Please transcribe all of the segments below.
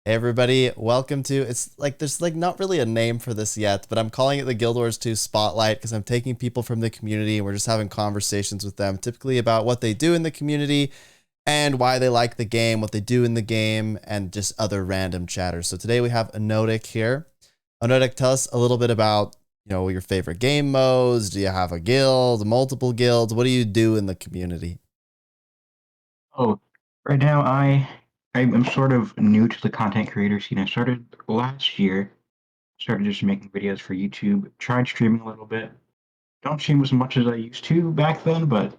Hey everybody, welcome to, it's like, there's like not really a name for this yet, but I'm calling it the Guild Wars 2 Spotlight because I'm taking people from the community and we're just having conversations with them, typically about what they do in the community and why they like the game, what they do in the game, and just other random chatters. So today we have Anodic here. Anodic, tell us a little bit about, your favorite game modes. Do you have a guild, multiple guilds? What do you do in the community? Oh, right now I'm sort of new to the content creator scene. I started last year, started just making videos for YouTube, tried streaming a little bit. Don't stream as much as I used to back then, but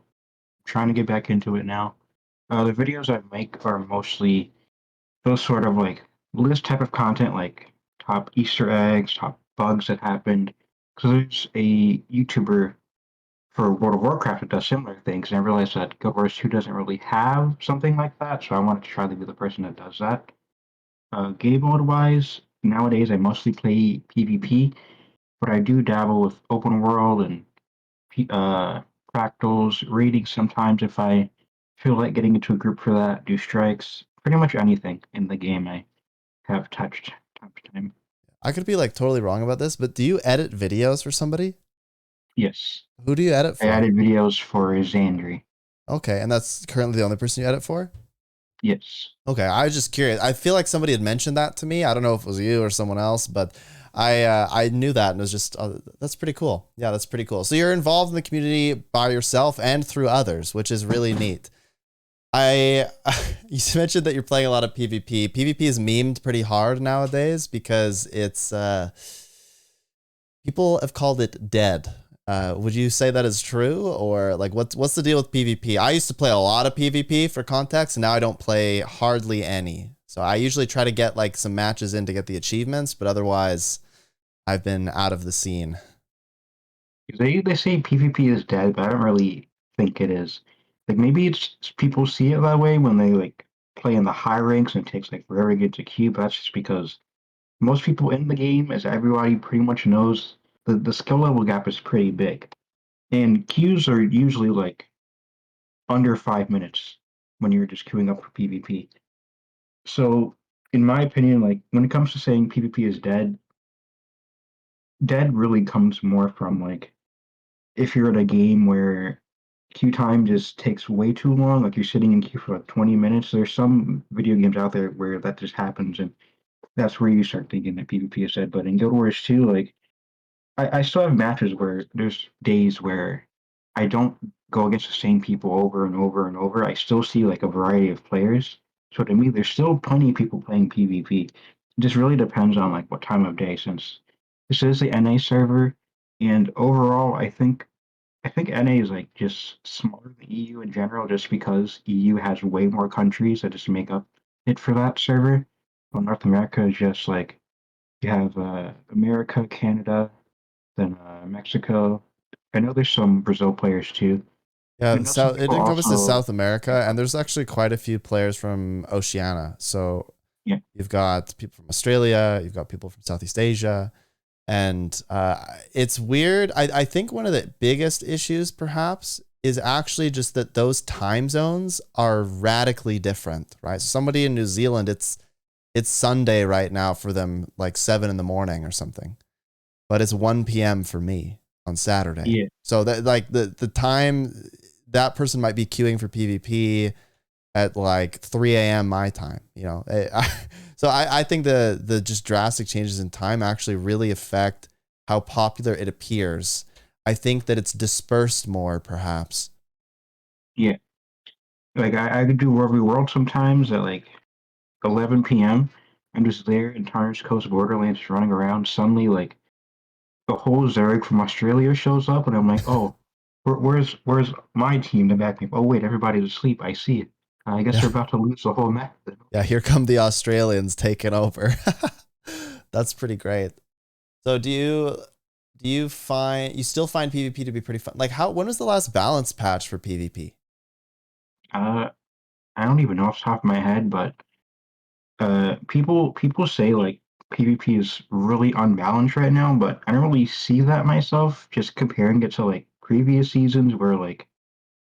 trying to get back into it now. The videos I make are mostly those sort of like list type of content, like top Easter eggs, top bugs that happened. Because there's a YouTuber for World of Warcraft that does similar things, and I realized that Guild Wars 2 doesn't really have something like that, so I wanted to try to be the person that does that. Game mode wise, nowadays I mostly play PvP, but I do dabble with open world and uh, fractals, raiding sometimes if I feel like getting into a group for that, do strikes, pretty much anything in the game I have touched time to time. I could be like totally wrong about this, but do you edit videos for somebody? Yes, Who do you edit I for? added videos for Xandri. Okay, and that's currently the only person you edit for? Yes. Okay, I was just curious. I feel like somebody had mentioned that to me. I don't know if it was you or someone else, but I knew that and it was just that's pretty cool. Yeah, that's pretty cool. So you're involved in the community by yourself and through others, which is really neat. I you mentioned that you're playing a lot of PvP. PvP is memed pretty hard nowadays because it's people have called it dead. Would you say that is true, or like what's the deal with PvP? I used to play a lot of PvP for context, and now I don't play hardly any. So I usually try to get like some matches in to get the achievements, but otherwise, I've been out of the scene. They say PvP is dead, but I don't really think it is. Like maybe it's people see it that way when they like play in the high ranks and it takes like forever to get to queue, but that's just because most people in the game, as everybody pretty much knows, the skill level gap is pretty big. And queues are usually like under 5 minutes when you're just queuing up for PvP. So in my opinion, like when it comes to saying PvP is dead, dead really comes more from like if you're at a game where queue time just takes way too long, like you're sitting in queue for like 20 minutes, there's some video games out there where that just happens, and that's where you start thinking that PvP is dead. But in Guild Wars 2, like I still have matches where there's days where I don't go against the same people over and over and over. I still see like a variety of players. So to me, there's still plenty of people playing PvP. It just really depends on like what time of day, since this is the NA server, and overall, I think NA is like just smaller than EU in general, just because EU has way more countries that just make up it for that server. Well, North America is just like you have America, Canada, then Mexico. I know there's some Brazil players too. I Yeah, know some so it people encompasses also. South America, and there's actually quite a few players from Oceania. So Yeah, you've got people from Australia, you've got people from Southeast Asia, and it's weird. I think one of the biggest issues, perhaps, is actually just that those time zones are radically different, right? Somebody in New Zealand, it's Sunday right now for them, like 7 in the morning or something, but it's 1 p.m. for me on Saturday. yeah, So that like the time that person might be queuing for PvP at like 3 a.m. my time, so I think the just drastic changes in time actually really affect how popular it appears. I think that it's dispersed more, perhaps. yeah. Like I could do every world sometimes at like 11 p.m. I'm just there in Tarnished Coast Borderlands, just running around. Suddenly, like a whole Zerg from Australia shows up, and I'm like, oh, where's my team to back me up? Oh wait, everybody's asleep. I see it. I guess Yeah, they're about to lose the whole map. yeah. Here come the Australians taking over. That's pretty great. So do you find you still find PvP to be pretty fun? Like how when was the last balance patch for PvP? Uh, I don't even know off the top of my head, but people say like PvP is really unbalanced right now, but I don't really see that myself. Just comparing it to like previous seasons where like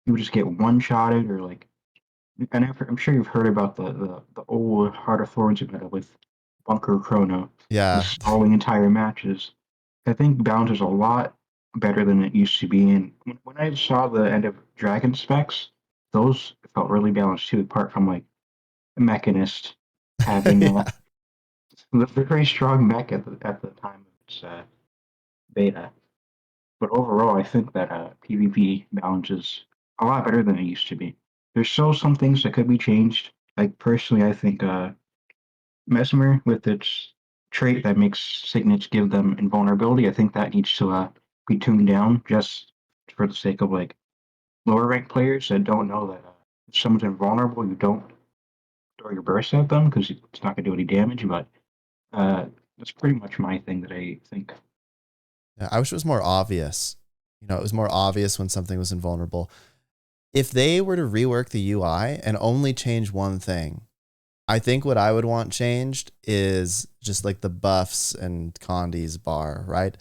you would just get one shotted, or like And I'm sure you've heard about the old Heart of Thorns meta with Bunker Chrono, Yeah. just stalling entire matches. I think balance is a lot better than it used to be. And when I saw the end of Dragon specs, those felt really balanced too, apart from like Mechanist having Yeah. a very strong mech at the time of its beta. But overall, I think that PvP balance is a lot better than it used to be. There's still some things that could be changed. Like personally, I think Mesmer with its trait that makes signets give them invulnerability, I think that needs to be tuned down just for the sake of like lower rank players that don't know that if someone's invulnerable, you don't throw your burst at them because it's not going to do any damage. But uh, that's pretty much my thing that I think. Yeah, I wish it was more obvious. It was more obvious when something was invulnerable. If they were to rework the UI and only change one thing, I think what I would want changed is just like the buffs and Condi's bar, right?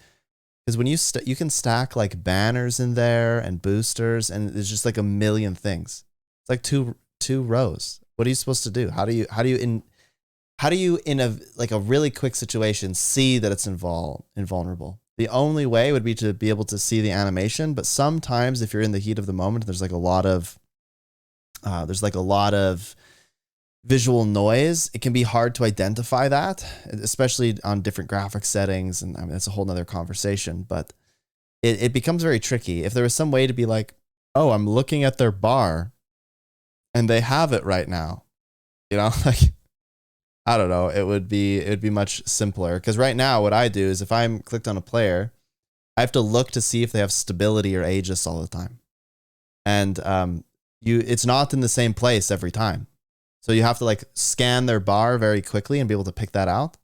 Because when you can stack like banners in there and boosters, and there's just like a million things. It's like two rows. What are you supposed to do? How do you in a like a really quick situation see that it's invulnerable? The only way would be to be able to see the animation, but sometimes if you're in the heat of the moment, there's like a lot of visual noise. It can be hard to identify that, especially on different graphic settings, and I mean that's a whole nother conversation. But it becomes very tricky. If there was some way to be like, oh, I'm looking at their bar, and they have it right now, like I don't know. It would be much simpler because right now what I do is if I'm clicked on a player, I have to look to see if they have stability or Aegis all the time, and it's not in the same place every time, so you have to like scan their bar very quickly and be able to pick that out.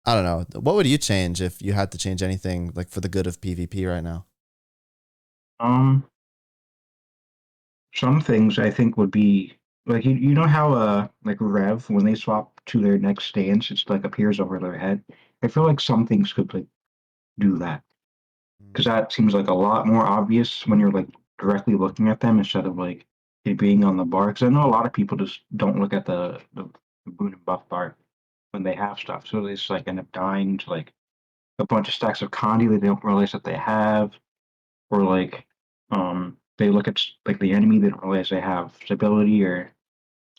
I don't know. What would you change if you had to change anything like for the good of PvP right now? Um, some things I think would be like you know how like Rev when they swap to their next stance, it's like appears over their head. I feel like some things could like do that because that seems like a lot more obvious when you're like directly looking at them instead of like it being on the bar. Because I know a lot of people just don't look at the boon and buff bar when they have stuff, so they just like end up dying to like a bunch of stacks of Condi they don't realize that they have, or like they look at like the enemy they don't realize they have stability or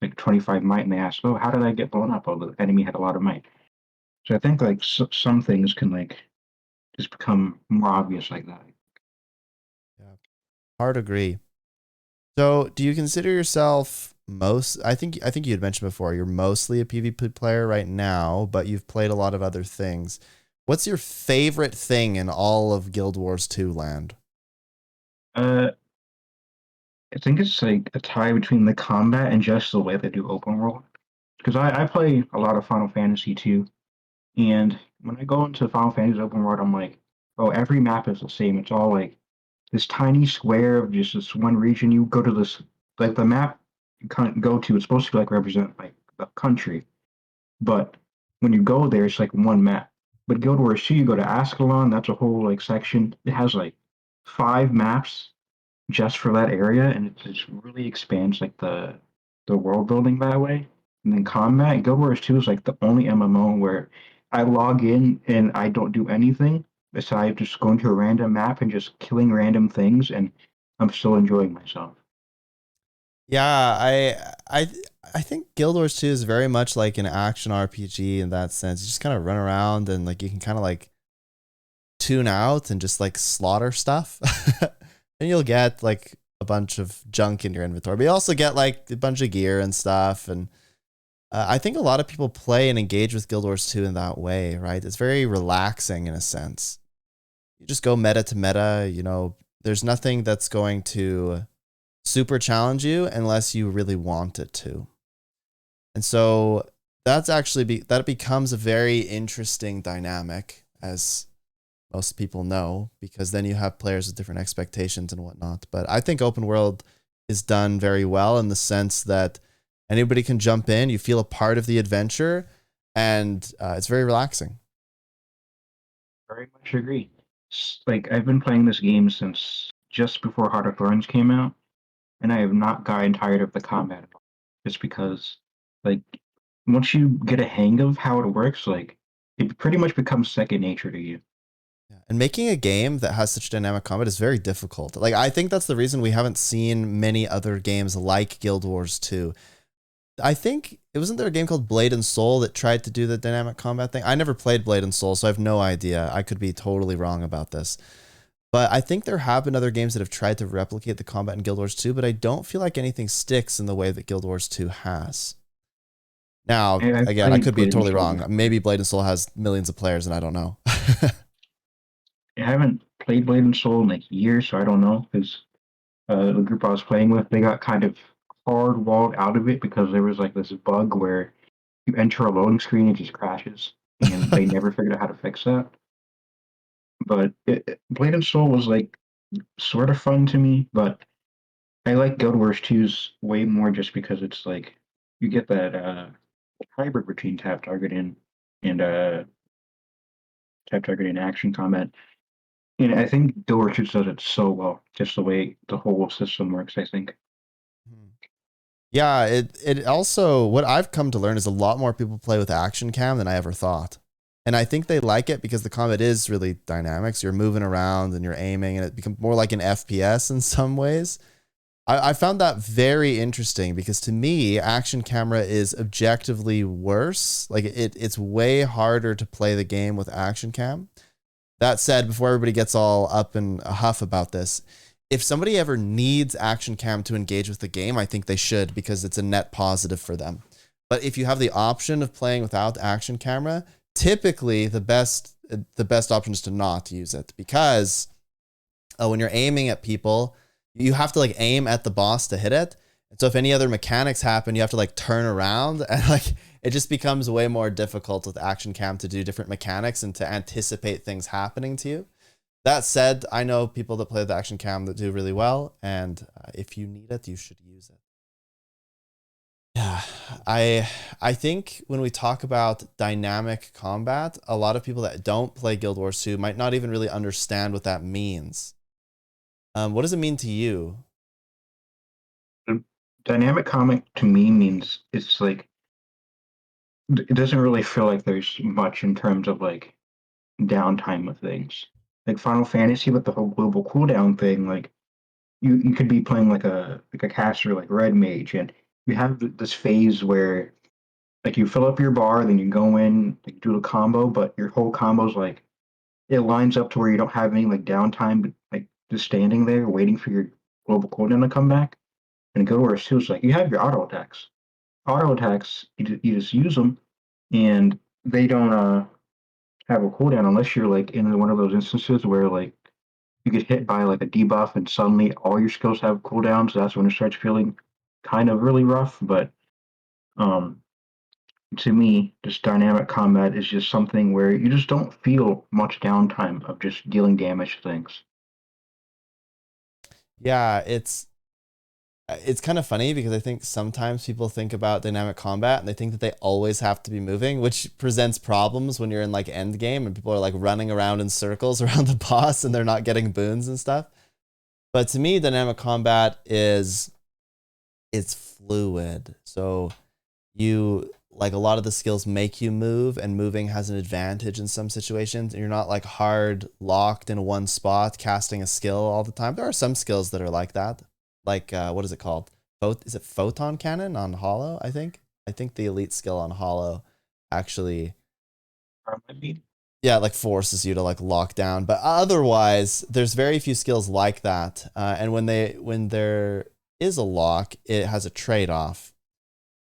like 25 might and they ask, oh, how did I get blown up? Oh, the enemy had a lot of might. So I think like some things can like just become more obvious like that. Yeah, hard agree. So, do you consider yourself most? I think you had mentioned before you're mostly a PvP player right now, but you've played a lot of other things. What's your favorite thing in all of Guild Wars 2 land? uh I think it's like a tie between the combat and just the way they do open world, because I play a lot of Final Fantasy too, and when I go into Final Fantasy open world I'm like, oh, every map is the same. It's all like this tiny square of just this one region. You go to this like the map you can't go to. It's supposed to be like represent like the country, but when you go there, it's like one map. But Guild Wars 2, you go to Ascalon. That's a whole like section. It has like 5 maps just for that area, and it just really expands like the world building that way. And then combat, Guild Wars 2 is like the only MMO where I log in and I don't do anything besides just going to a random map and just killing random things, and I'm still enjoying myself. Yeah, I think Guild Wars 2 is very much like an action RPG in that sense. You just kind of run around and like you can kind of like tune out and just like slaughter stuff. And you'll get like a bunch of junk in your inventory. But you also get like a bunch of gear and stuff. And I think a lot of people play and engage with Guild Wars 2 in that way, right? It's very relaxing in a sense. You just go meta to meta, there's nothing that's going to super challenge you unless you really want it to. And so that becomes a very interesting dynamic, as most people know, because then you have players with different expectations and whatnot. But I think open world is done very well in the sense that anybody can jump in, you feel a part of the adventure, and it's very relaxing. Very much agree. Like I've been playing this game since just before Heart of Thorns came out, and I have not gotten tired of the combat. just because like once you get a hang of how it works, like it pretty much becomes second nature to you. Yeah. And making a game that has such dynamic combat is very difficult. Like, I think that's the reason we haven't seen many other games like Guild Wars 2. I think it wasn't there a game called Blade and Soul that tried to do the dynamic combat thing. I never played Blade and Soul, so I have no idea. I could be totally wrong about this. But I think there have been other games that have tried to replicate the combat in Guild Wars 2, but I don't feel like anything sticks in the way that Guild Wars 2 has. Now, And I've again, I played could be Blade and totally Soul wrong. before. Maybe Blade and Soul has millions of players and I don't know. I haven't played Blade and Soul in like years, so I don't know because the group I was playing with, they got kind of hard walled out of it because there was like this bug where you enter a loading screen, it just crashes, and they never figured out how to fix that. But Blade and Soul was like sort of fun to me, but I like Guild Wars 2's way more just because it's like you get that hybrid between tap targeting and tap targeting action combat. And I think Guild Wars 2 does it so well, just the way the whole system works, I think. Yeah, it also, what I've come to learn is a lot more people play with action cam than I ever thought. And I think they like it because the combat is really dynamic. So you're moving around and you're aiming and it becomes more like an FPS in some ways. I found that very interesting because to me, action camera is objectively worse. Like it's way harder to play the game with action cam. That said, before everybody gets all up in a huff about this, if somebody ever needs action cam to engage with the game, I think they should because it's a net positive for them. But if you have the option of playing without action camera, typically the best option is to not use it because when you're aiming at people, you have to like aim at the boss to hit it. And so if any other mechanics happen, you have to like turn around and like it just becomes way more difficult with action cam to do different mechanics and to anticipate things happening to you. That said, I know people that play the action cam that do really well, and if you need it, you should use it. Yeah, I think when we talk about dynamic combat, a lot of people that don't play Guild Wars 2 might not even really understand what that means. What does it mean to you? Dynamic comic to me means it's like it doesn't really feel like there's much in terms of like downtime with things. Like Final Fantasy with the whole global cooldown thing, like you could be playing like a caster like Red Mage, and you have this phase where like you fill up your bar, then you go in, like do a combo, but your whole combo's like it lines up to where you don't have any like downtime, but like just standing there waiting for your global cooldown to come back. And Guild Wars 2 is like you have your auto attacks. Auto attacks, you just use them, and they don't have a cooldown unless you're like in one of those instances where like you get hit by like a debuff and suddenly all your skills have cooldowns. So that's when it starts feeling kind of really rough. But um, to me, just dynamic combat is just something where you just don't feel much downtime of just dealing damage to things. Yeah, it's kind of funny because I think sometimes people think about dynamic combat and they think that they always have to be moving, which presents problems when you're in like endgame and people are like running around in circles around the boss and they're not getting boons and stuff. But to me, dynamic combat is it's fluid. So you like a lot of the skills make you move and moving has an advantage in some situations. And you're not like hard locked in one spot casting a skill all the time. There are some skills that are like that. Like what is it called? Is it photon cannon on Hollow? I think the elite skill on Hollow actually, yeah, like forces you to like lock down. But otherwise, there's very few skills like that. And when there is a lock, it has a trade-off.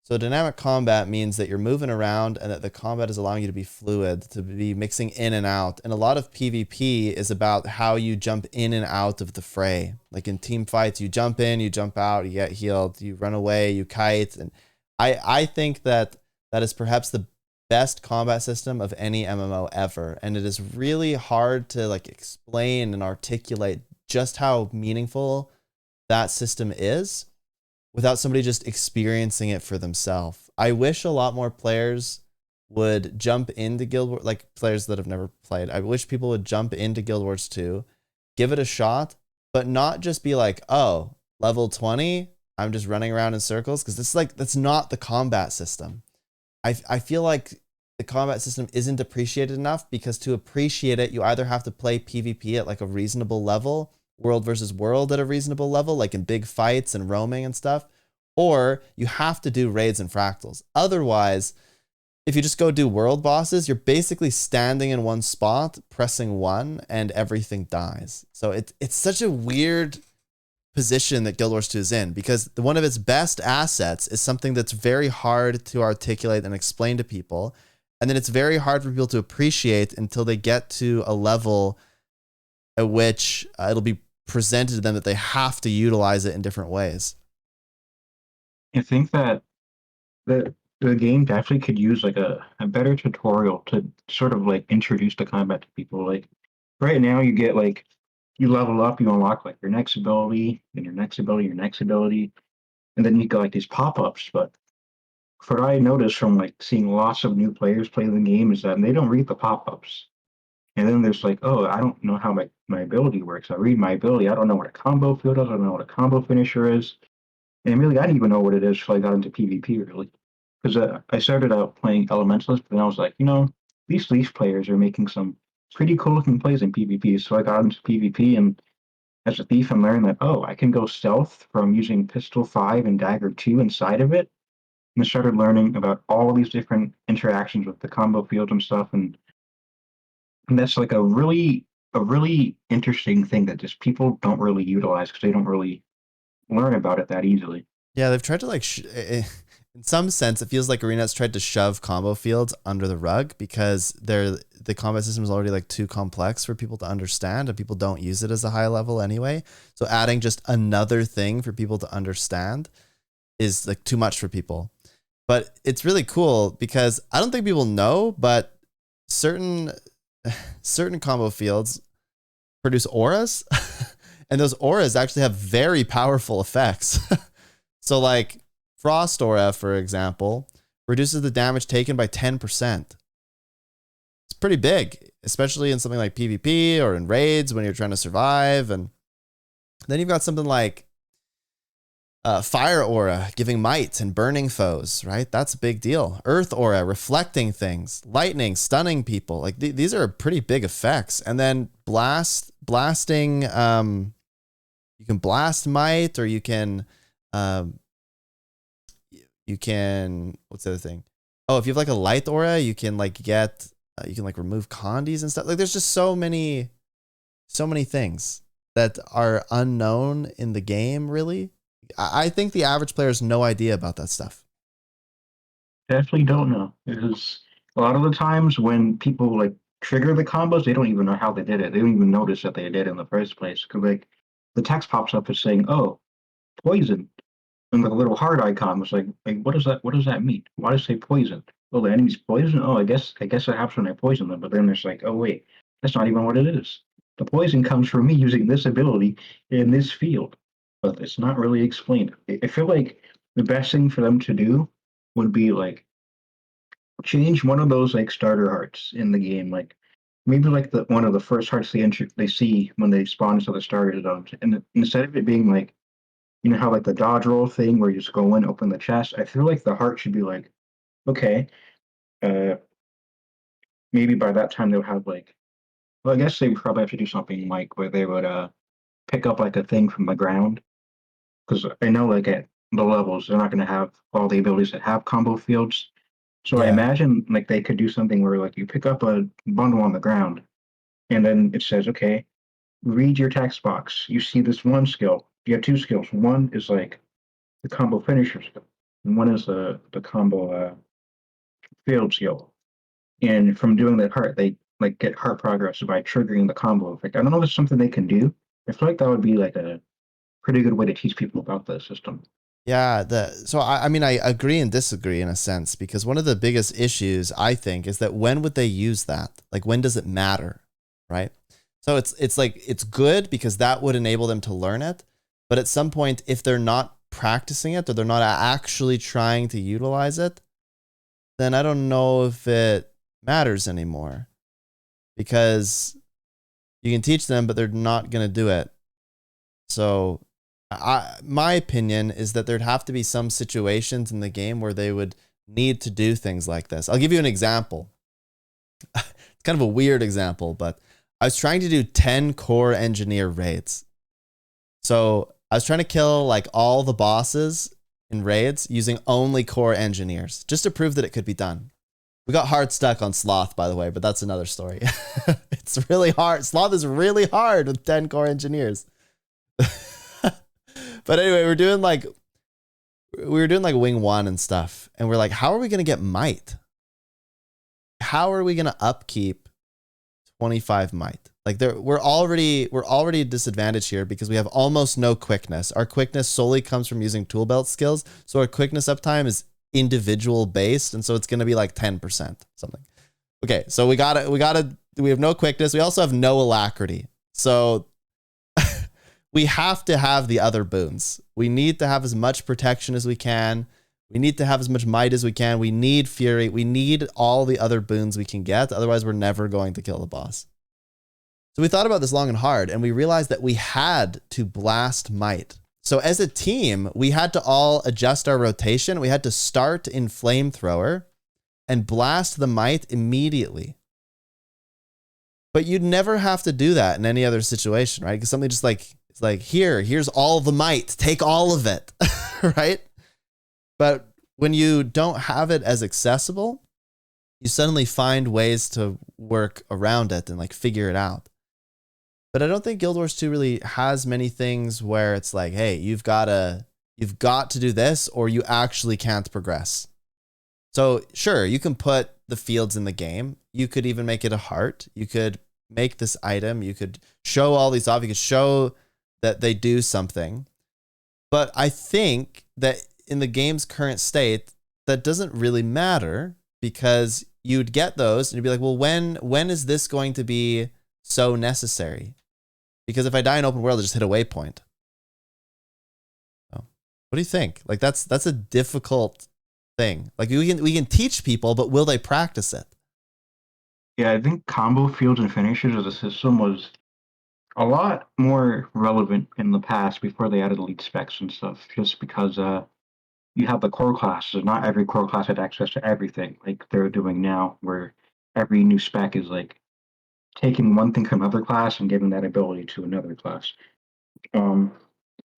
So dynamic combat means that you're moving around and that the combat is allowing you to be fluid, to be mixing in and out. And a lot of PvP is about how you jump in and out of the fray. Like in team fights, you jump in, you jump out, you get healed, you run away, you kite. And I think that that is perhaps the best combat system of any MMO ever. And it is really hard to like explain and articulate just how meaningful that system is without somebody just experiencing it for themselves. I wish a lot more players would jump into Guild Wars, like players that have never played. I wish people would jump into Guild Wars 2, give it a shot, but not just be like, oh, level 20, I'm just running around in circles, because it's like that's not the combat system. I feel like the combat system isn't appreciated enough, because to appreciate it, you either have to play PvP at like a reasonable level, world versus world at a reasonable level, like in big fights and roaming and stuff, or you have to do raids and fractals. Otherwise, if you just go do world bosses, you're basically standing in one spot, pressing one, and everything dies. So it's such a weird position that Guild Wars 2 is in, because one of its best assets is something that's very hard to articulate and explain to people. And then it's very hard for people to appreciate until they get to a level at which it'll be presented to them that they have to utilize it in different ways. I think that the game definitely could use like a better tutorial to sort of like introduce the combat to people. Like right now you get like you level up, you unlock like your next ability, and your next ability, your next ability, and then you get like these pop-ups. But what I noticed from like seeing lots of new players play the game is that they don't read the pop-ups. And then there's like, oh, I don't know how my ability works. I read my ability. I don't know what a combo field is. I don't know what a combo finisher is. And really, I didn't even know what it is until I got into PvP, really. Because I started out playing Elementalist, but then I was like, these Leaf players are making some pretty cool looking plays in PvP. So I got into PvP, and as a thief, I'm learning that, oh, I can go stealth from using Pistol 5 and Dagger 2 inside of it. And I started learning about all these different interactions with the combo fields and stuff. And that's like a really interesting thing that just people don't really utilize because they don't really learn about it that easily. Yeah, they've tried to like, in some sense, it feels like Arena's tried to shove combo fields under the rug, because the combat system is already like too complex for people to understand, and people don't use it as a high level anyway. So adding just another thing for people to understand is like too much for people. But it's really cool, because I don't think people know, but certain combo fields produce auras, and those auras actually have very powerful effects. So like Frost Aura, for example, reduces the damage taken by 10%. It's pretty big, especially in something like PvP or in raids when you're trying to survive. And then you've got something like Fire Aura, giving might and burning foes, right? That's a big deal. Earth Aura, reflecting things. Lightning, stunning people. Like these are pretty big effects. And then blasting, you can blast might, or you can, what's the other thing? Oh, if you have like a light aura, you can like get, you can like remove condies and stuff. Like there's just so many things that are unknown in the game, really. I think the average player has no idea about that stuff. Definitely don't know. Because a lot of the times when people like trigger the combos, they don't even know how they did it. They don't even notice that they did it in the first place. Because like the text pops up as saying, "Oh, poison," and the little heart icon was like, what does that? What does that mean? Why does it say poison? Oh, the enemy's poison. Oh, I guess it happens when I poison them. But then there's like, oh wait, that's not even what it is. The poison comes from me using this ability in this field, but it's not really explained. I feel like the best thing for them to do would be like change one of those like starter hearts in the game, like maybe like the one of the first hearts they see when they spawn into the starter zones, and instead of it being like how like the dodge roll thing where you just go in, open the chest, I feel like the heart should be like, okay, uh, maybe by that time they'll have like, well, I guess they would probably have to do something like where they would pick up like a thing from the ground, because I know like at the levels they're not going to have all the abilities that have combo fields. So I Yeah. imagine like they could do something where like you pick up a bundle on the ground and then it says, okay, read your text box. You see this one skill. You have two skills. One is like the combo finisher skill, and one is the combo field skill. And from doing that heart, they like get heart progress by triggering the combo effect. I don't know if it's something they can do. I feel like that would be like a pretty good way to teach people about the system. Yeah, so I mean I agree and disagree in a sense, because one of the biggest issues I think is that when would they use that? Like when does it matter, right? So it's like it's good because that would enable them to learn it, but at some point if they're not practicing it, or they're not actually trying to utilize it, then I don't know if it matters anymore, because you can teach them but they're not going to do it. So My opinion is that there'd have to be some situations in the game where they would need to do things like this. I'll give you an example. It's kind of a weird example, but I was trying to do 10 core engineer raids. So I was trying to kill like all the bosses in raids using only core engineers, just to prove that it could be done. We got hard stuck on Sloth, by the way, but that's another story. It's really hard. Sloth is really hard with 10 core engineers. But anyway, we were doing like wing 1 and stuff, and we're like, how are we going to get might? How are we going to upkeep 25 might? Like we're already disadvantaged here because we have almost no quickness. Our quickness solely comes from using tool belt skills. So our quickness uptime is individual based, and so it's going to be like 10% something. Okay, so we have no quickness. We also have no alacrity. So we have to have the other boons. We need to have as much protection as we can. We need to have as much might as we can. We need fury. We need all the other boons we can get. Otherwise, we're never going to kill the boss. So we thought about this long and hard, and we realized that we had to blast might. So as a team, we had to all adjust our rotation. We had to start in flamethrower and blast the might immediately. But you'd never have to do that in any other situation, right? Because something just like, it's like, here's all the might, take all of it, right? But when you don't have it as accessible, you suddenly find ways to work around it and like figure it out. But I don't think Guild Wars 2 really has many things where it's like, hey, you've got to do this or you actually can't progress. So sure, you can put the fields in the game. You could even make it a heart. You could make this item. You could show all these off. You could show that they do something. But I think that in the game's current state, that doesn't really matter because you'd get those and you'd be like, well, when is this going to be so necessary? Because if I die in open world, I just hit a waypoint. So, what do you think? Like that's a difficult thing. Like we can teach people, but will they practice it? Yeah, I think combo fields and finishes as a system was a lot more relevant in the past before they added elite specs and stuff. Just because you have the core classes, and not every core class had access to everything like they're doing now, where every new spec is like taking one thing from another class and giving that ability to another class. Um,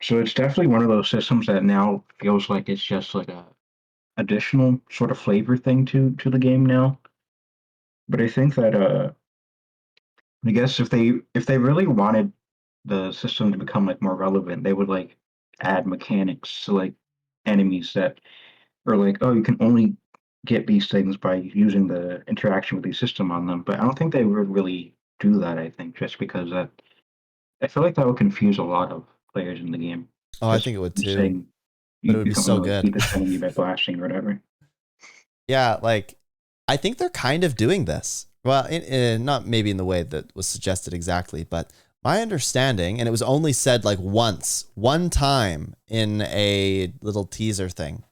so it's definitely one of those systems that now feels like it's just like a additional sort of flavor thing to the game now. But I think that I guess if they really wanted the system to become like more relevant, they would like add mechanics to like enemies that are like, oh, you can only get these things by using the interaction with the system on them. But I don't think they would really do that. I think just because that I feel like that would confuse a lot of players in the game. Oh, I Just think it would too, saying but it would you be can so only like good. beat this enemy by blasting or whatever. Yeah, like I think they're kind of doing this. Well, not maybe in the way that was suggested exactly, but my understanding, and it was only said like one time in a little teaser thing,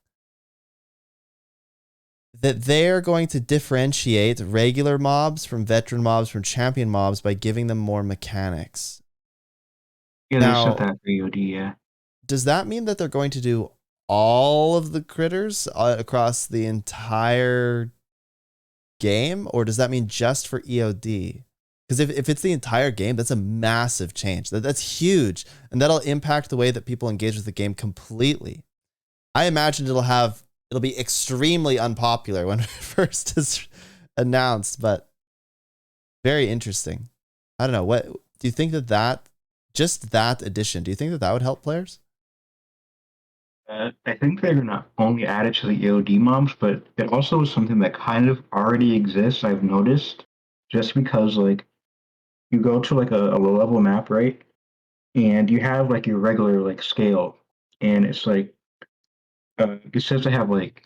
that they're going to differentiate regular mobs from veteran mobs from champion mobs by giving them more mechanics. Yeah, they said Now, that for EOD. Yeah. does that mean that they're going to do all of the critters across the entire game, or does that mean just for EOD? Because if it's the entire game, that's a massive change. That's huge, and that'll impact the way that people engage with the game completely. I imagine it'll be extremely unpopular when it first is announced, but very interesting. I don't know. What do you think that just that addition? Do you think that would help players? I think they're gonna only add it to the EOD mobs, but it also is something that kind of already exists. I've noticed just because like you go to like a low level map, right? And you have like your regular like scale, and it's like it says to have like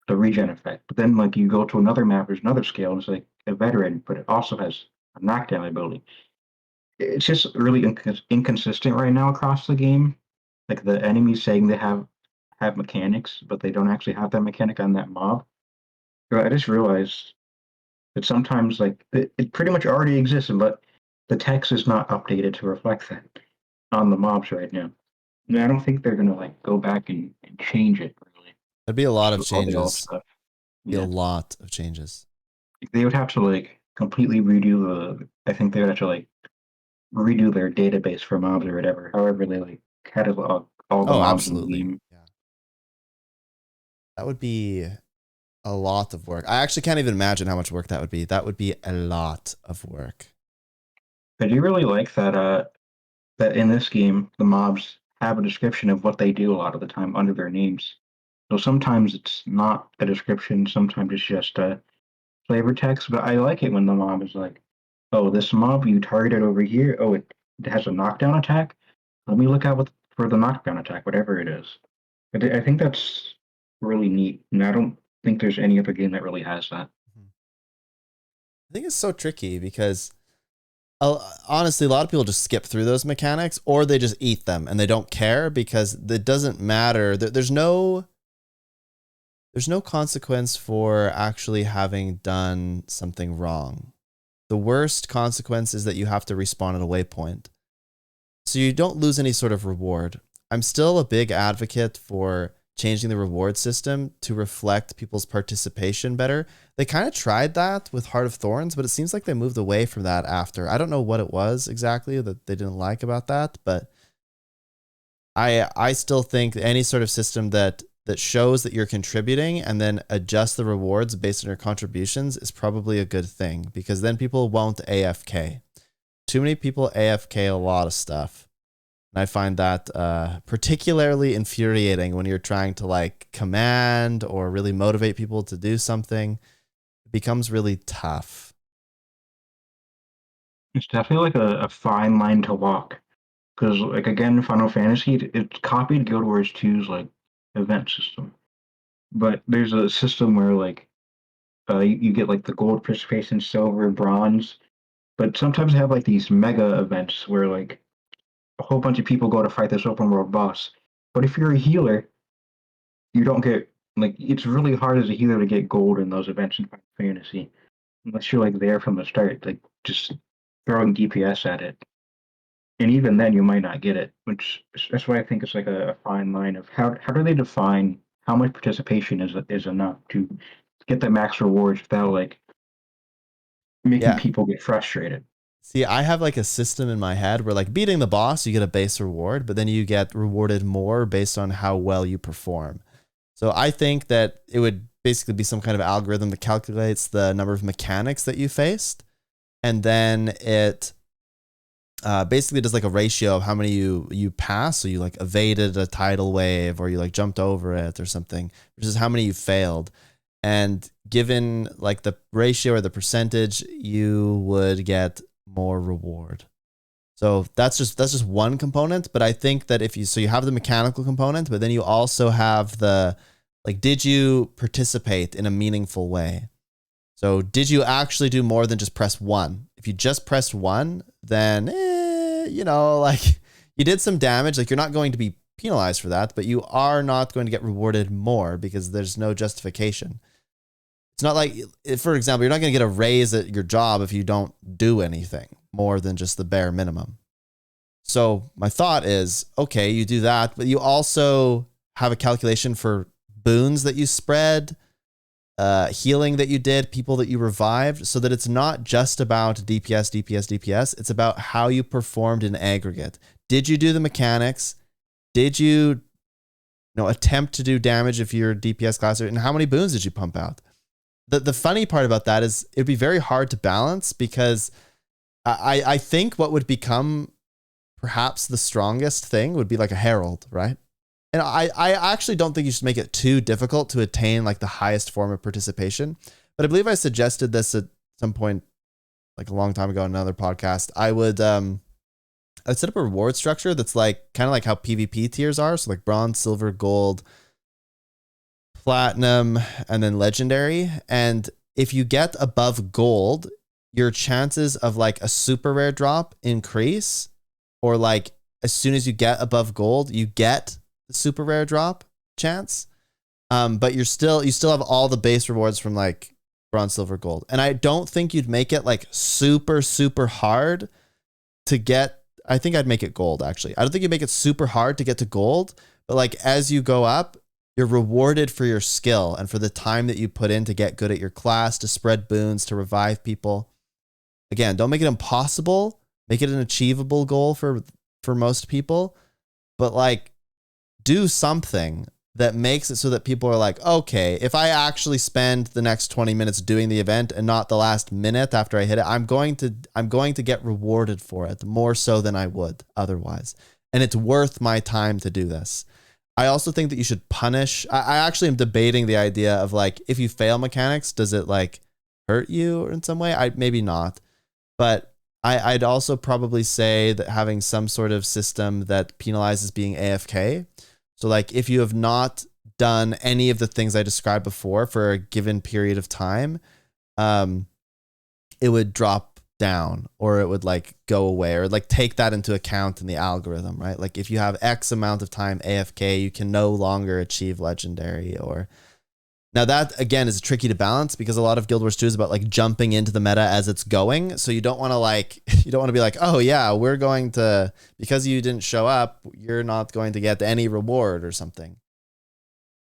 the regen effect, but then like you go to another map, there's another scale, and it's like a veteran, but it also has a knockdown ability. It's just really inconsistent right now across the game. Like the enemies saying they have mechanics, but they don't actually have that mechanic on that mob. So I just realized that sometimes like it pretty much already exists, but the text is not updated to reflect that on the mobs right now. I don't think they're gonna like go back and change it really. There'd be a lot Just of with all the old changes. stuff. Be a Yeah, lot of changes. they would have to like completely redo the. I think they would have to like redo their database for mobs or whatever. However, they like catalog all the Oh, mobs in the absolutely. game. Yeah. That would be a lot of work. I actually can't even imagine how much work that would be. That would be a lot of work. I do really like that. That in this game, the mobs have a description of what they do a lot of the time under their names. So sometimes it's not a description. Sometimes it's just a flavor text. But I like it when the mob is like, "Oh, this mob you targeted over here. Oh, it has a knockdown attack. Let me look out for the knockdown attack, whatever it is." I think that's really neat, and I don't think there's any other game that really has that. Mhm. I think it's so tricky because honestly, a lot of people just skip through those mechanics or they just eat them and they don't care because it doesn't matter. There's no consequence for actually having done something wrong. The worst consequence is that you have to respawn at a waypoint. So you don't lose any sort of reward. I'm still a big advocate for changing the reward system to reflect people's participation better. They kind of tried that with Heart of Thorns, but it seems like they moved away from that after. I don't know what it was exactly that they didn't like about that, but I still think any sort of system that shows that you're contributing and then adjust the rewards based on your contributions is probably a good thing because then people won't AFK. Too many people AFK a lot of stuff. And I find that particularly infuriating when you're trying to like command or really motivate people to do something. It becomes really tough. It's definitely like a fine line to walk. Because, like, again, Final Fantasy, it copied Guild Wars 2's, like, event system. But there's a system where, like, you get, like, the gold participation, silver, bronze. But sometimes they have, like, these mega events where, like, a whole bunch of people go to fight this open world boss. But if you're a healer, you don't get, like, it's really hard as a healer to get gold in those events in Final Fantasy. Unless you're, like, there from the start, like, just throwing DPS at it. And even then you might not get it, which that's why I think it's like a fine line of how do they define how much participation is enough to get the max rewards without like making Yeah. people get frustrated. See, I have like a system in my head where like beating the boss, you get a base reward, but then you get rewarded more based on how well you perform. So I think that it would basically be some kind of algorithm that calculates the number of mechanics that you faced. And then it basically does like a ratio of how many you pass. So you like evaded a tidal wave or you like jumped over it or something, versus how many you failed. And given like the ratio or the percentage, you would get more reward. So that's just one component, but I think that if you so you have the mechanical component, but then you also have the like did you participate in a meaningful way? So did you actually do more than just press 1? If you just pressed 1, then like you did some damage, like you're not going to be penalized for that, but you are not going to get rewarded more because there's no justification. It's not like, for example, you're not going to get a raise at your job if you don't do anything more than just the bare minimum. So my thought is, okay, you do that, but you also have a calculation for boons that you spread, healing that you did, people that you revived, so that it's not just about DPS, DPS, DPS. It's about how you performed in aggregate. Did you do the mechanics? Did you attempt to do damage if you're DPS class? And how many boons did you pump out? The funny part about that is it'd be very hard to balance because I think what would become perhaps the strongest thing would be like a herald, right? And I actually don't think you should make it too difficult to attain like the highest form of participation. But I believe I suggested this at some point, like a long time ago on another podcast. I'd set up a reward structure that's like kind of like how PvP tiers are. So like bronze, silver, gold, platinum, and then legendary. And if you get above gold, your chances of like a super rare drop increase, or like as soon as you get above gold, you get the super rare drop chance. But you still have all the base rewards from like bronze, silver, gold. And I don't think you'd make it like super, super hard to get I think I'd make it gold, actually. I don't think you make it super hard to get to gold, but like as you go up, you're rewarded for your skill and for the time that you put in to get good at your class, to spread boons, to revive people. Again, don't make it impossible. Make it an achievable goal for most people, but like do something that makes it so that people are like, okay, if I actually spend the next 20 minutes doing the event and not the last minute after I hit it, I'm going to get rewarded for it more so than I would otherwise. And it's worth my time to do this. I also think that you should punish. I actually am debating the idea of like, if you fail mechanics, does it like hurt you in some way? Maybe not. But I'd also probably say that having some sort of system that penalizes being AFK. So like if you have not done any of the things I described before for a given period of time, it would drop down, or it would like go away, or like take that into account in the algorithm, right? Like if you have X amount of time AFK, you can no longer achieve legendary. Or now that again is tricky to balance because a lot of Guild Wars 2 is about like jumping into the meta as it's going. So you don't want to be like, oh yeah, we're going to, because you didn't show up, you're not going to get any reward or something.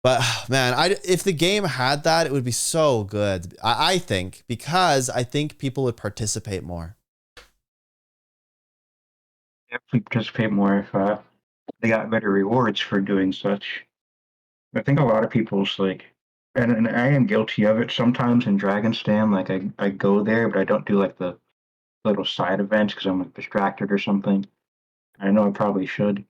But man, if the game had that, it would be so good. I think, because I think people would participate more. Definitely participate more if they got better rewards for doing such. I think a lot of people's like, and I am guilty of it sometimes in Dragon's Den. Like I go there, but I don't do like the little side events because I'm like distracted or something. I know I probably should.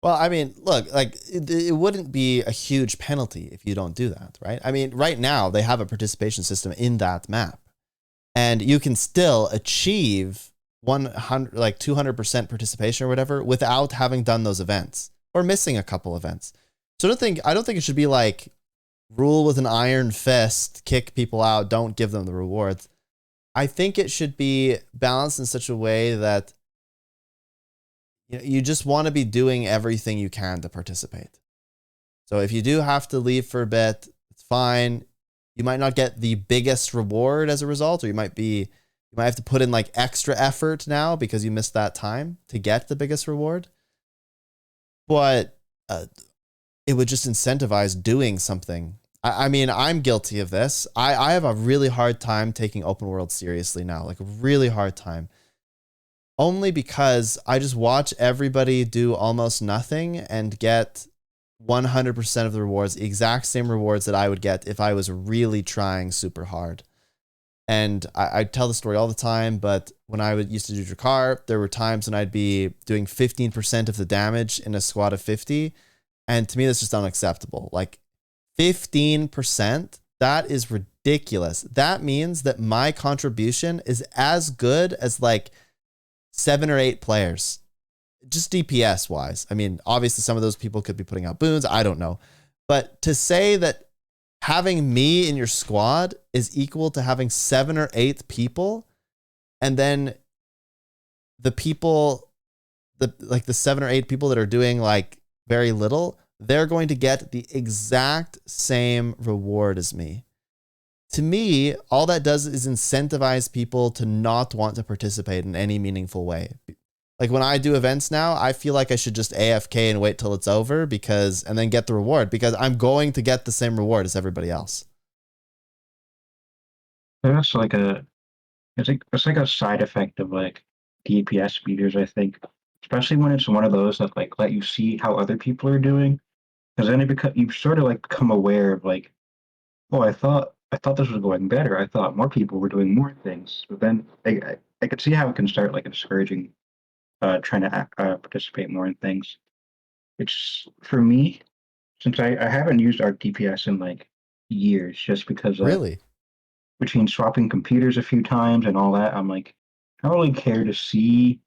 Well, I mean, look, like it wouldn't be a huge penalty if you don't do that, right? I mean, right now they have a participation system in that map, and you can still achieve 100, like 200% participation or whatever without having done those events or missing a couple events. So I don't think it should be like rule with an iron fist, kick people out, don't give them the rewards. I think it should be balanced in such a way that you just want to be doing everything you can to participate. So if you do have to leave for a bit, it's fine. You might not get the biggest reward as a result, or you might have to put in like extra effort now because you missed that time to get the biggest reward. But it would just incentivize doing something. I mean, I'm guilty of this. I have a really hard time taking open world seriously now, like a really hard time. Only because I just watch everybody do almost nothing and get 100% of the rewards, the exact same rewards that I would get if I was really trying super hard. And I tell the story all the time, but when I used to do Drakkar, there were times when I'd be doing 15% of the damage in a squad of 50. And to me, that's just unacceptable. Like 15%, that is ridiculous. That means that my contribution is as good as like 7 or 8 players, just DPS wise. I mean, obviously some of those people could be putting out boons. I don't know. But to say that having me in your squad is equal to having 7 or 8 people, and then the people, the 7 or 8 people that are doing like very little, they're going to get the exact same reward as me. To me, all that does is incentivize people to not want to participate in any meaningful way. Like when I do events now, I feel like I should just AFK and wait till it's over and then get the reward, because I'm going to get the same reward as everybody else. That's like it's like a side effect of like DPS speeders, I think. Especially when it's one of those that like let you see how other people are doing. Because then you sort of like become aware of like, oh, I thought this was going better. I thought more people were doing more things. But then I could see how it can start like discouraging trying to participate more in things. It's for me, since I haven't used Arc DPS in like years, just because Really? between swapping computers a few times and all that, I'm like, I don't really care to see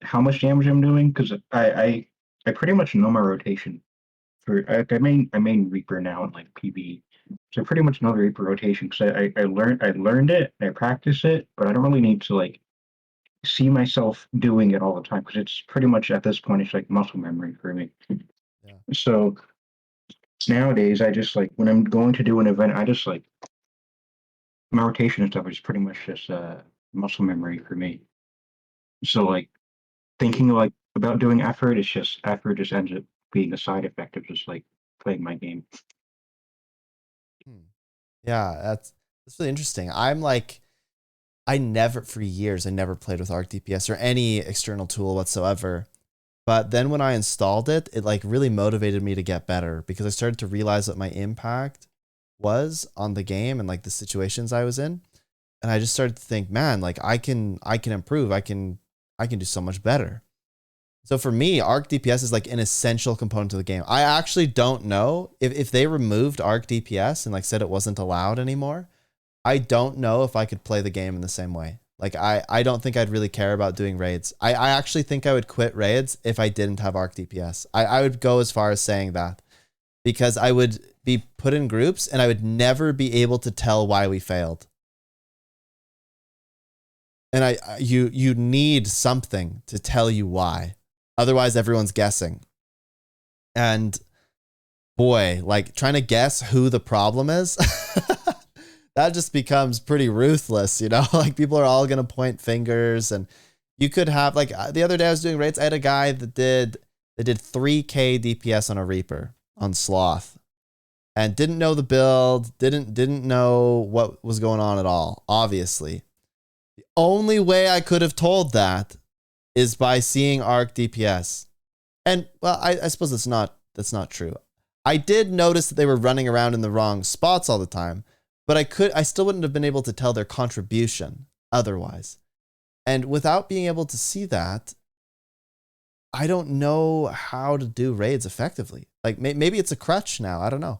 how much damage I'm doing because I pretty much know my rotation. I main Reaper now in like PB, so I pretty much know the Reaper rotation because I learned it, I practice it, but I don't really need to like see myself doing it all the time because it's pretty much at this point it's like muscle memory for me. Yeah. So nowadays I just like when I'm going to do an event, I just like my rotation and stuff is pretty much just muscle memory for me. So like thinking like about doing effort. It's just effort just ends up being a side effect of just like playing my game. Hmm. Yeah, that's really interesting. I'm like, I never, for years, I never played with Arc DPS or any external tool whatsoever. But then when I installed it, it like really motivated me to get better because I started to realize what my impact was on the game and like the situations I was in. And I just started to think, man, like I can improve. I can do so much better. So for me, Arc DPS is like an essential component of the game. I actually don't know if they removed Arc DPS and like said it wasn't allowed anymore. I don't know if I could play the game in the same way. Like I don't think I'd really care about doing raids. I actually think I would quit raids if I didn't have Arc DPS. I would go as far as saying that because I would be put in groups and I would never be able to tell why we failed. And you need something to tell you why. Otherwise everyone's guessing. And boy, like trying to guess who the problem is, that just becomes pretty ruthless, you know? Like people are all going to point fingers and you could have like the other day I was doing raids. I had a guy that did 3k DPS on a Reaper on Sloth and didn't know the build, didn't know what was going on at all, obviously. The only way I could have told that is by seeing Arc DPS. And well, I suppose that's not true. I did notice that they were running around in the wrong spots all the time, but I still wouldn't have been able to tell their contribution otherwise. And without being able to see that, I don't know how to do raids effectively. Like maybe it's a crutch now. I don't know.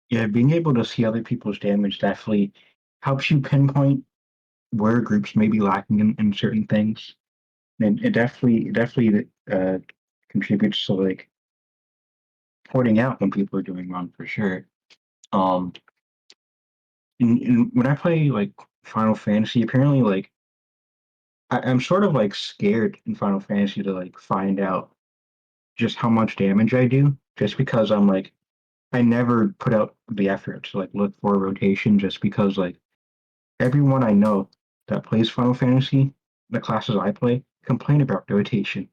Yeah, being able to see other people's damage definitely helps you pinpoint where groups may be lacking in certain things. And it definitely contributes to like pointing out when people are doing wrong for sure. Um, and when I play like Final Fantasy, apparently like I'm sort of like scared in Final Fantasy to like find out just how much damage I do, just because I'm like I never put out the effort to like look for a rotation, just because like everyone I know that plays Final Fantasy, the classes I play, complain about rotation.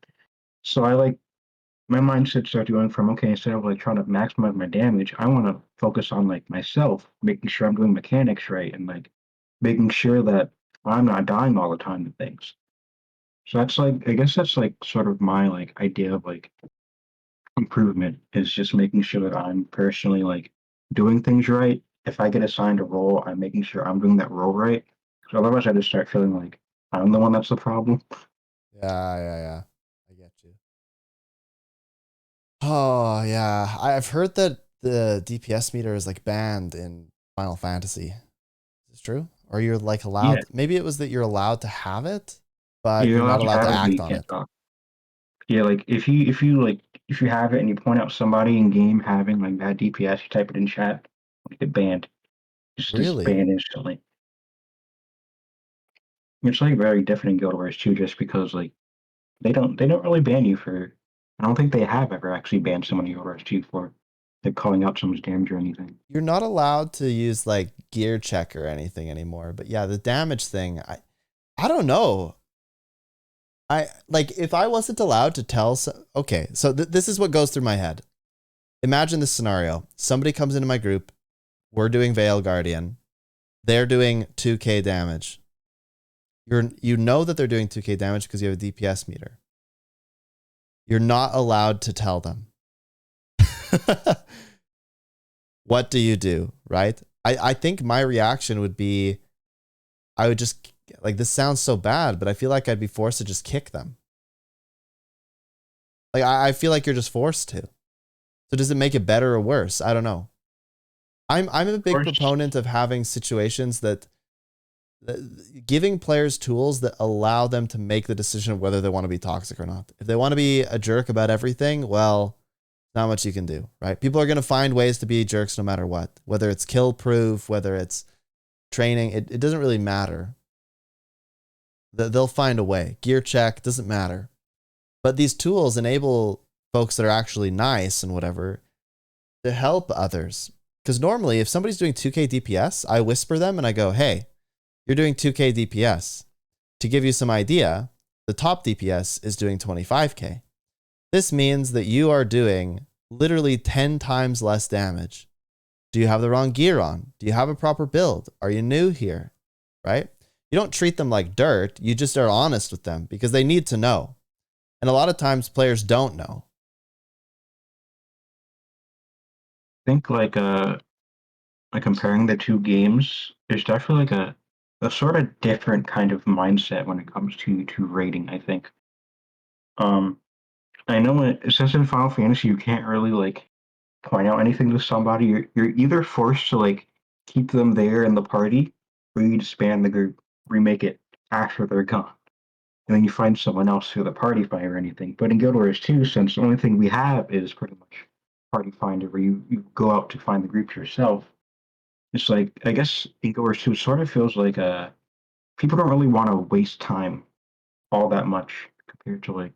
So I like my mindset starts going from okay, instead of like trying to maximize my damage, I want to focus on like myself, making sure I'm doing mechanics right and like making sure that I'm not dying all the time to things. So that's like I guess that's like sort of my like idea of like improvement is just making sure that I'm personally like doing things right. If I get assigned a role, I'm making sure I'm doing that role right. Because otherwise, I just start feeling like I'm the one that's the problem. Yeah. I get you. Oh yeah, I've heard that the DPS meter is like banned in Final Fantasy. Is this true? Or you're like Yeah, allowed? Maybe it was that you're allowed to have it, but you're you're not allowed to allowed to have it, but act you on can't it. talk. Yeah, like if you have it and you point out somebody in game having like bad DPS, you type it in chat, like get banned. Just Really? banned instantly. It's like very different in Guild Wars too, just because like they don't really ban you for. I don't think they have ever actually banned someone in Guild Wars 2 for like calling out someone's damage or anything. You're not allowed to use like gear check or anything anymore. But yeah, the damage thing, I don't know. I like if I wasn't allowed to tell. Okay, so this is what goes through my head. Imagine this scenario: somebody comes into my group. We're doing Veil Guardian. They're doing 2k damage. You know that they're doing 2k damage because you have a DPS meter. You're not allowed to tell them. What do you do, right? I think my reaction would be I would just like this sounds so bad, but I feel like I'd be forced to just kick them. Like I feel like you're just forced to. So does it make it better or worse? I don't know. I'm a Of big course, proponent of having situations that giving players tools that allow them to make the decision of whether they want to be toxic or not. If they want to be a jerk about everything, well, not much you can do, right? People are going to find ways to be jerks no matter what, whether it's kill proof, whether it's training, it doesn't really matter. They'll find a way. Gear check, doesn't matter. But these tools enable folks that are actually nice and whatever to help others. Because normally, if somebody's doing 2k DPS, I whisper them and I go, hey, you're doing 2k DPS. To give you some idea, the top DPS is doing 25k. This means that you are doing literally 10 times less damage. Do you have the wrong gear on? Do you have a proper build? Are you new here? Right? You don't treat them like dirt. You just are honest with them because they need to know. And a lot of times players don't know. I think like comparing the two games, there's definitely like a sort of different kind of mindset when it comes to rating, I think. Um I know it says in Final Fantasy you can't really like point out anything to somebody. You're either forced to like keep them there in the party, or you disband the group, remake it after they're gone. And then you find someone else through the party finder or anything. But in Guild Wars 2, since the only thing we have is pretty much party finder where you go out to find the group yourself, it's like I guess in Guild Wars 2 it sort of feels like people don't really want to waste time all that much compared to like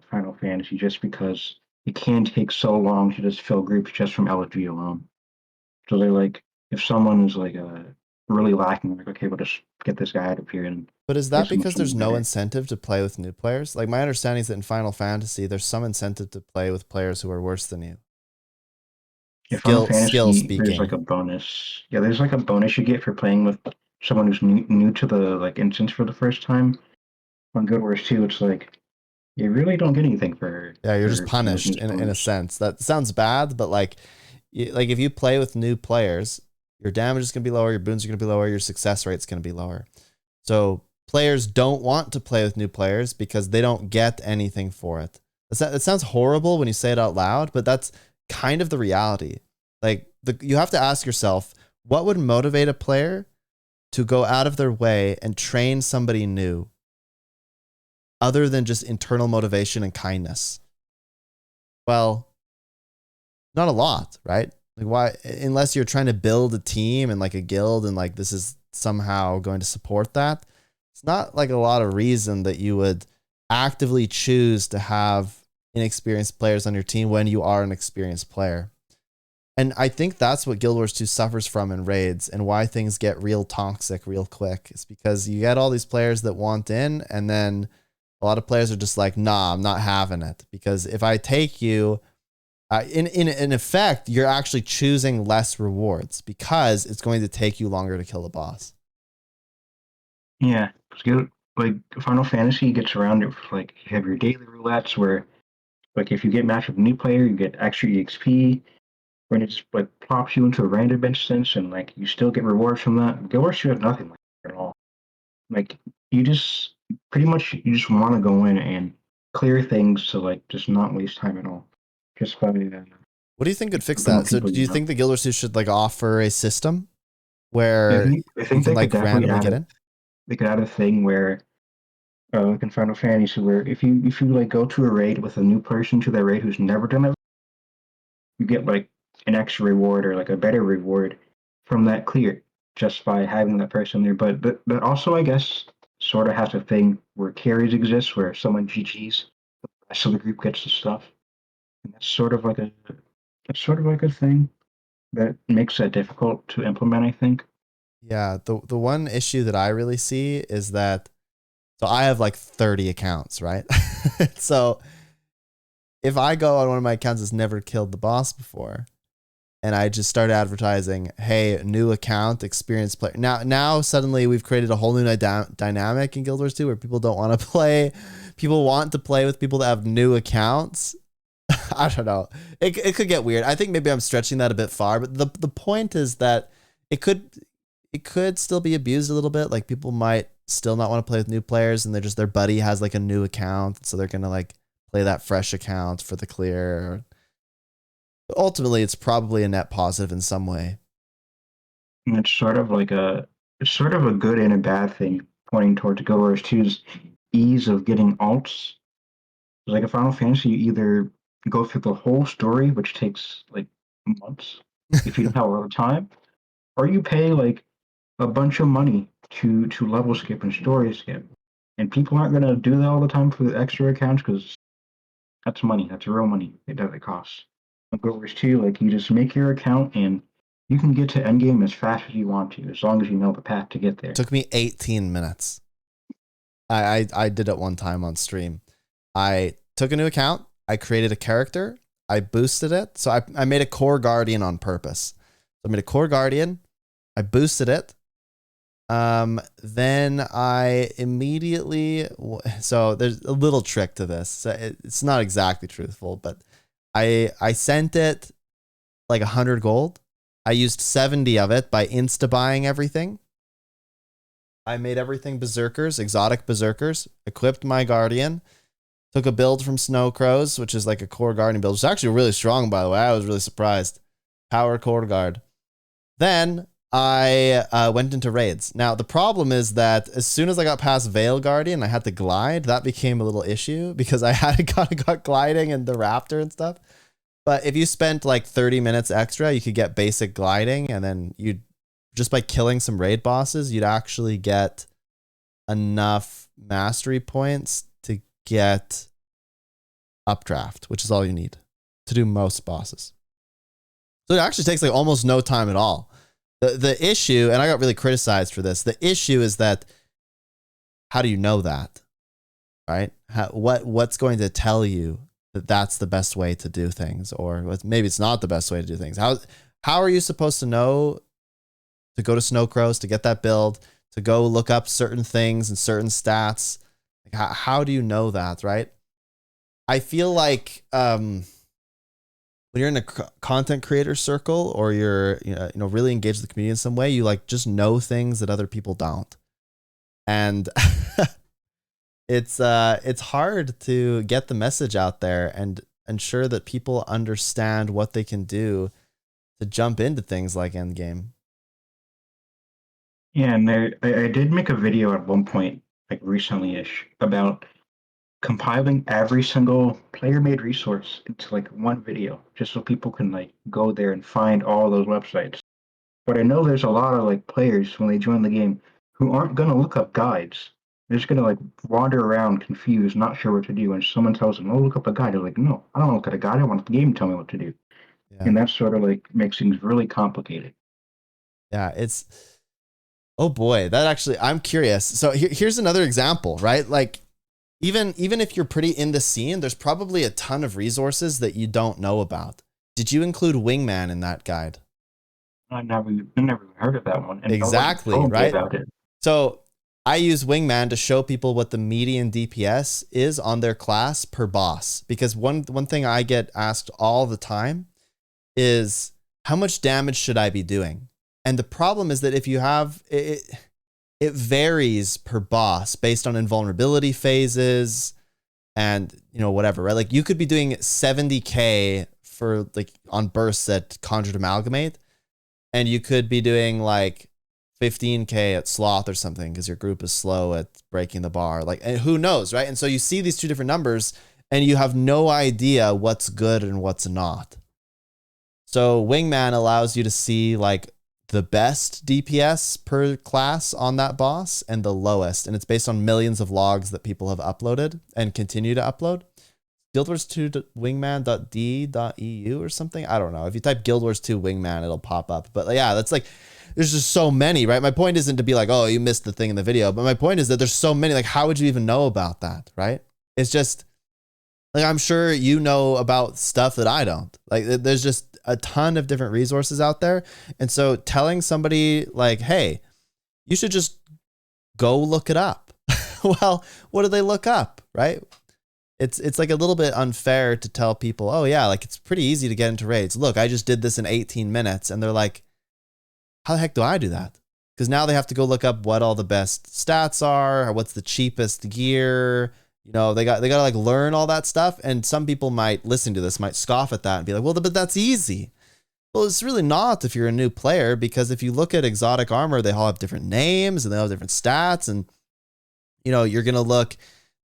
Final Fantasy just because it can take so long to just fill groups just from LFG alone. So they like if someone is like really lacking, like okay, we'll just get this guy out of here and But is that place him with because there's someone no better. incentive to play with new players? Like my understanding is that in Final Fantasy, there's some incentive to play with players who are worse than you. In Final Skill Fantasy, there's like speaking. a bonus. Yeah, there's like a bonus you get for playing with someone who's new to the like instance for the first time. On Guild Wars 2, it's like you really don't get anything Yeah, you're just for using punished this in a bonus. sense. That sounds bad, but like if you play with new players, your damage is going to be lower, your boons are going to be lower, your success rate is going to be lower. So players don't want to play with new players because they don't get anything for it. It sounds horrible when you say it out loud, but that's kind of the reality. Like you have to ask yourself, what would motivate a player to go out of their way and train somebody new other than just internal motivation and kindness? Well, not a lot, right? Like why, unless you're trying to build a team and like a guild and like this is somehow going to support that, it's not like a lot of reason that you would actively choose to have inexperienced players on your team when you are an experienced player. And I think that's what Guild Wars 2 suffers from in raids and why things get real toxic real quick. It's because you get all these players that want in, and then a lot of players are just like, nah, I'm not having it. Because if I take you, in effect, you're actually choosing less rewards because it's going to take you longer to kill the boss. Yeah, like Final Fantasy gets around it for like you have your daily roulettes where like if you get matched with a new player, you get extra EXP. When it's like plops you into a random instance and like you still get rewards from that. Guild Wars 2 has nothing like that at all. Like you just pretty much you just want to go in and clear things to like just not waste time at all. Just by What do you think could fix jumping on that? So people do you you know. think the Guild Wars 2 should like offer a system I where think I you think can they could like definitely randomly add get a in? they could add a thing where like in Final Fantasy where if you like go to a raid with a new person to that raid who's never done it, you get like an extra reward or like a better reward from that clear just by having that person there. But also I guess sort of has a thing where carries exist where someone GGs, the rest of the group gets the stuff. And that's sort of like a thing that makes that difficult to implement, I think. Yeah, the one issue that I really see is that so I have like 30 accounts, right? So if I go on one of my accounts that's never killed the boss before, and I just start advertising, hey, new account, experienced player. Now suddenly we've created a whole new dynamic in Guild Wars 2 where people don't want to play. People want to play with people that have new accounts. I don't know. It could get weird. I think maybe I'm stretching that a bit far, but the point is that it could it could still be abused a little bit. Like people might still not want to play with new players, and they're just their buddy has like a new account, so they're gonna like play that fresh account for the clear. Ultimately, it's probably a net positive in some way. And it's sort of a good and a bad thing pointing towards Guild Wars 2's ease of getting alts. Like a Final Fantasy, you either go through the whole story, which takes like months if you don't have a lot of time, or you pay like a bunch of money to level skip and story skip. And people aren't gonna do that all the time for the extra accounts because that's money. That's real money. It costs. On Guild Wars 2, like you just make your account and you can get to endgame as fast as you want to, as long as you know the path to get there. Took me 18 minutes. I did it one time on stream. I took a new account. I created a character. I boosted it. So I made a core guardian on purpose. So I made a core guardian. I boosted it. Then I immediately, so there's a little trick to this. So it's not exactly truthful, but I sent it like 100 gold. I used 70 of it by insta buying everything. I made everything berserkers, exotic berserkers, equipped my guardian, took a build from Snow Crows, which is like a core guardian build. It's actually really strong, by the way. I was really surprised. Power core guard. Then I went into raids. Now, the problem is that as soon as I got past Veil Guardian, I had to glide. That became a little issue because I had got gliding and the Raptor and stuff. But if you spent like 30 minutes extra, you could get basic gliding, and then you'd just by killing some raid bosses, you'd actually get enough mastery points to get updraft, which is all you need to do most bosses. So it actually takes like almost no time at all. The issue, and I got really criticized for this, the issue is that how do you know that, right? What's going to tell you that that's the best way to do things, or maybe it's not the best way to do things? How are you supposed to know to go to Snow Crows to get that build, to go look up certain things and certain stats? Like, how do you know that, right? I feel like when you're in a content creator circle, or you're really engaged with the community in some way, you like just know things that other people don't, and it's hard to get the message out there and ensure that people understand what they can do to jump into things like endgame. Yeah, and I did make a video at one point, like recently-ish, about compiling every single player-made resource into like one video, just so people can like go there and find all those websites. But I know there's a lot of like players when they join the game who aren't gonna look up guides. They're just gonna like wander around confused, not sure what to do. And someone tells them, "Oh, look up a guide." They're like, "No, I don't look at a guide. I want the game to tell me what to do." Yeah. And that sort of like makes things really complicated. Yeah, it's, oh boy, that actually, I'm curious. So here's another example, right? Like even if you're pretty in the scene, there's probably a ton of resources that you don't know about. Did you include Wingman in that guide? I never heard of that one, and no one Exactly, told me right? about it. So I use Wingman to show people what the median DPS is on their class per boss. Because one thing I get asked all the time is, how much damage should I be doing? And the problem is that if you have it varies per boss based on invulnerability phases and whatever, right? Like you could be doing 70k for like on bursts at Conjured Amalgamate, and you could be doing like 15k at Sloth or something because your group is slow at breaking the bar. Like, and who knows, right? And so you see these two different numbers and you have no idea what's good and what's not. So Wingman allows you to see like the best DPS per class on that boss and the lowest. And it's based on millions of logs that people have uploaded and continue to upload. Guild Wars 2 wingman.d.eu or something. I don't know. If you type Guild Wars 2 Wingman, it'll pop up. But yeah, that's like, there's just so many, right? My point isn't to be like, oh, you missed the thing in the video. But my point is that there's so many. Like, how would you even know about that, right? It's just, like, I'm sure you know about stuff that I don't. Like, there's just a ton of different resources out there. And so telling somebody like, hey, you should just go look it up. Well, what do they look up, right? It's like a little bit unfair to tell people, oh yeah, like it's pretty easy to get into raids. Look, I just did this in 18 minutes. And they're like, how the heck do I do that? Because now they have to go look up what all the best stats are, or what's the cheapest gear. They got to like learn all that stuff. And some people might listen to this, might scoff at that and be like, well, but that's easy. Well, it's really not if you're a new player, because if you look at exotic armor, they all have different names and they all have different stats. And, you're going to look,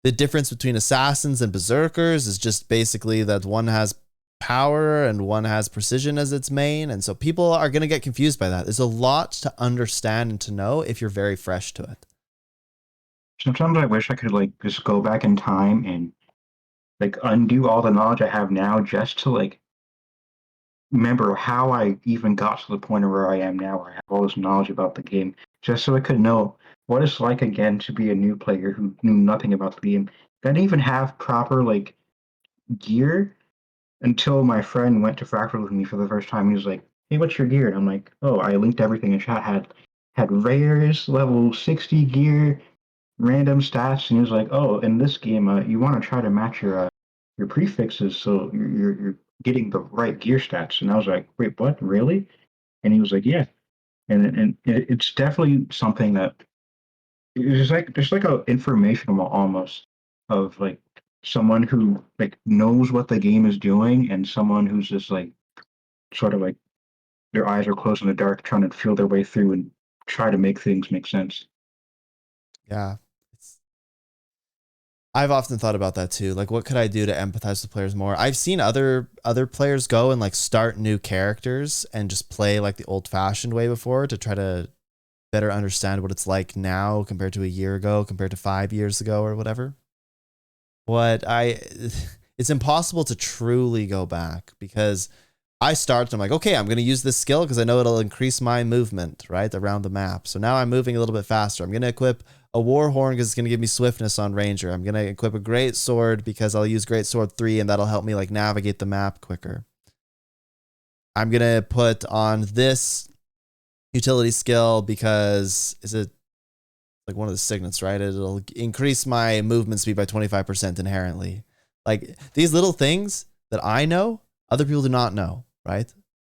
the difference between assassins and berserkers is just basically that one has power and one has precision as its main. And so people are going to get confused by that. There's a lot to understand and to know if you're very fresh to it. Sometimes I wish I could like just go back in time and like undo all the knowledge I have now just to like remember how I even got to the point of where I am now, where I have all this knowledge about the game, just so I could know what it's like again to be a new player who knew nothing about the game. I didn't even have proper like gear until my friend went to Fractal with me for the first time. He was like, "Hey, what's your gear?" And I'm like, "Oh, I linked everything in chat. Had rares, level 60 gear, random stats." And he was like, "Oh, in this game, you want to try to match your prefixes so you're getting the right gear stats." And I was like, "Wait, what? Really?" And he was like, "Yeah." It's definitely something that it's like there's like a informational almost of like someone who like knows what the game is doing and someone who's just like sort of like their eyes are closed in the dark trying to feel their way through and try to make things make sense. Yeah. It's, I've often thought about that too. Like, what could I do to empathize with players more? I've seen other players go and like start new characters and just play like the old fashioned way before to try to better understand what it's like now compared to a year ago, compared to 5 years ago or whatever. What I, it's impossible to truly go back because I start, I'm like, okay, I'm going to use this skill because I know it'll increase my movement, right, around the map. So now I'm moving a little bit faster. I'm going to equip a war horn because it's going to give me swiftness on ranger. I'm going to equip a great sword because I'll use great sword 3 and that'll help me like navigate the map quicker. I'm going to put on this utility skill because is it like one of the signets, right? It'll increase my movement speed by 25% inherently. Like these little things that I know, other people do not know, right?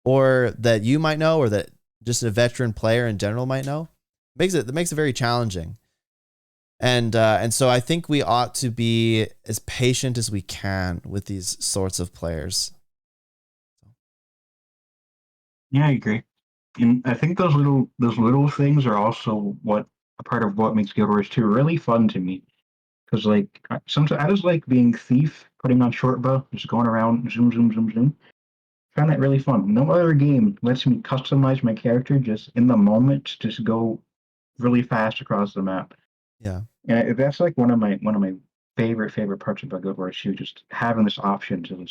Or that you might know, or that just a veteran player in general might know. That makes it very challenging. And so I think we ought to be as patient as we can with these sorts of players. Yeah, I agree. And I think those little things are also what a part of what makes Guild Wars 2 really fun to me. Because like sometimes I just like being thief, putting on short bow, just going around, zoom, zoom, zoom, zoom. Found that really fun. No other game lets me customize my character just in the moment, just go really fast across the map. Yeah. And that's like one of my favorite parts about Guild Wars 2, just having this option to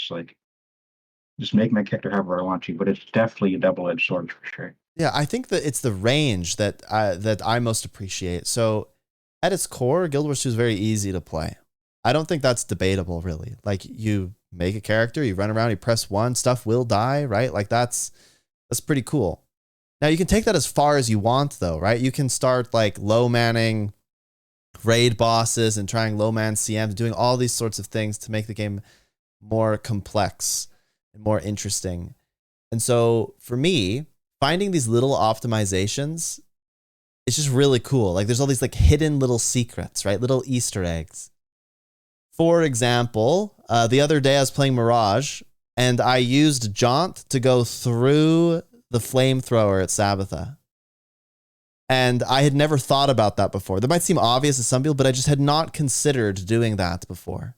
just make my character however I want to. But it's definitely a double-edged sword for sure. Yeah, I think that it's the range that I most appreciate. So at its core, Guild Wars 2 is very easy to play. I don't think that's debatable, really. Like you make a character, you run around, you press one, stuff will die, right? Like that's pretty cool. Now you can take that as far as you want, though, right? You can start like low manning raid bosses and trying low man CMs, doing all these sorts of things to make the game more complex and more interesting. And so for me, finding these little optimizations, it's just really cool. Like there's all these like hidden little secrets, right? Little Easter eggs. For example, the other day I was playing Mirage and I used Jaunt to go through the flamethrower at Sabbatha. And I had never thought about that before. That might seem obvious to some people, but I just had not considered doing that before.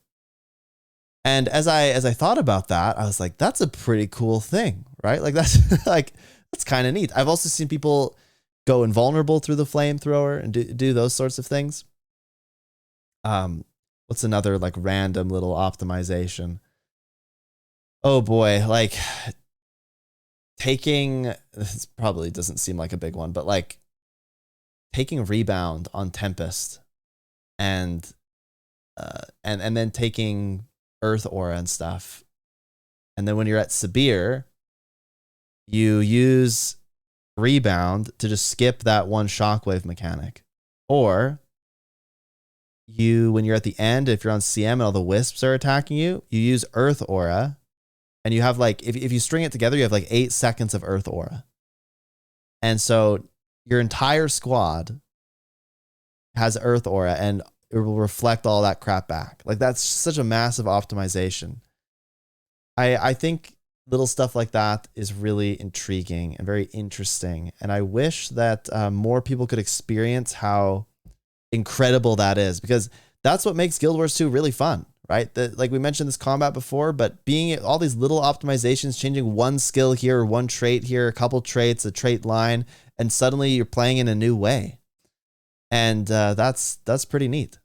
And as I thought about that, I was like, that's a pretty cool thing, right? Like that's like that's kind of neat. I've also seen people go invulnerable through the flamethrower and do those sorts of things. What's another like random little optimization? Oh boy, like taking this probably doesn't seem like a big one, but like taking rebound on Tempest and and then taking Earth Aura and stuff. And then when you're at Sabir, you use rebound to just skip that one shockwave mechanic. Or when you're at the end, if you're on CM and all the wisps are attacking you, you use Earth Aura. And you have like, if you string it together, you have like 8 seconds of Earth Aura. And so your entire squad has Earth Aura and it will reflect all that crap back. Like that's such a massive optimization. I think little stuff like that is really intriguing and very interesting. And I wish that more people could experience how incredible that is, because that's what makes Guild Wars 2 really fun, right? Like we mentioned this combat before, but being all these little optimizations, changing one skill here or one trait here, a couple traits, a trait line, and suddenly you're playing in a new way. And that's pretty neat.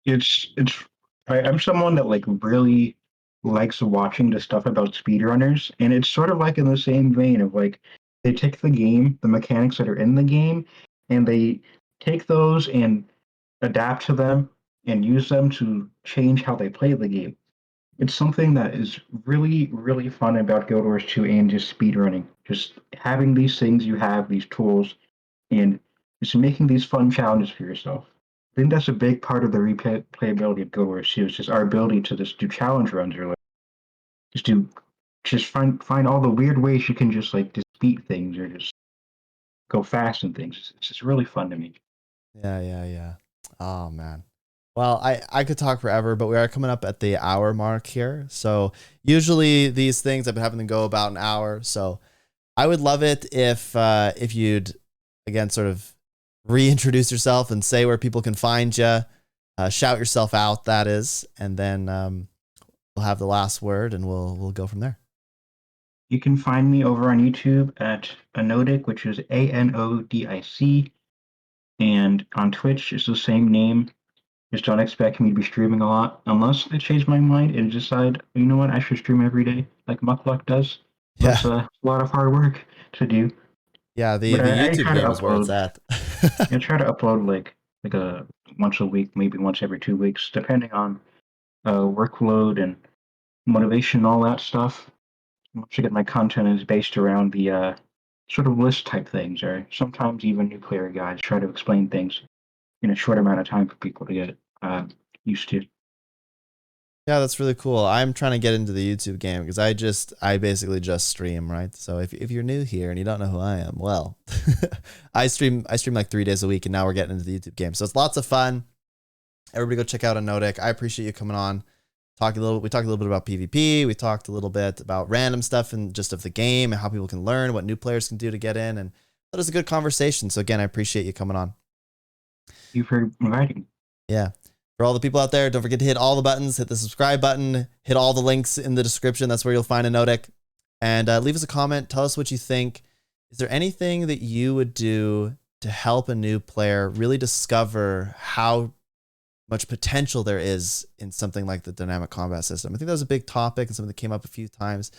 I'm someone that like really likes watching the stuff about speedrunners, and it's sort of like in the same vein of like they take the mechanics that are in the game, and they take those and adapt to them and use them to change how they play the game. It's something that is really, really fun about Guild Wars 2 and just speedrunning. Just having these things, you have these tools, and just making these fun challenges for yourself. I think that's a big part of the replayability of Guild Wars 2. Is just our ability to just do challenge runs or like just do just find all the weird ways you can just like just beat things or just go fast and things. It's just really fun to me. Yeah, yeah, yeah. Oh man. Well, I could talk forever, but we are coming up at the hour mark here. So usually these things I've been having them go about an hour. So I would love it if you'd again sort of reintroduce yourself and say where people can find you, shout yourself out, that is, and then we'll have the last word and we'll go from there. You can find me over on YouTube at Anodic, which is Anodic, and on Twitch it's the same name. Just don't expect me to be streaming a lot unless I change my mind and decide, you know what, I should stream every day like Mukluk does. Yeah, That's a lot of hard work to do. yeah. The But the I YouTube try to game is where it's upload. at. I try to upload like a once a week, maybe once every 2 weeks, depending on workload and motivation, and all that stuff. Most of my content is based around the sort of list type things, or sometimes even nuclear guides. Try to explain things in a short amount of time for people to get used to. Yeah, that's really cool. I'm trying to get into the YouTube game because I basically just stream, right? So if you're new here and you don't know who I am, well, I stream like 3 days a week, and now we're getting into the YouTube game. So it's lots of fun. Everybody go check out Anodic. I appreciate you coming on. We talked a little bit about PvP. We talked a little bit about random stuff and just of the game and how people can learn, what new players can do to get in, and that was a good conversation. So again, I appreciate you coming on. You for inviting. Yeah. For all the people out there, don't forget to hit all the buttons, hit the subscribe button, hit all the links in the description. That's where you'll find Anodic. And leave us a comment. Tell us what you think. Is there anything that you would do to help a new player really discover how much potential there is in something like the dynamic combat system? I think that was a big topic and something that came up a few times.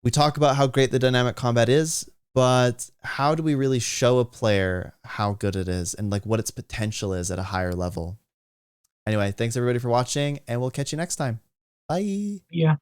We talk about how great the dynamic combat is, but how do we really show a player how good it is and like what its potential is at a higher level? Anyway, thanks everybody for watching, and we'll catch you next time. Bye. Yeah.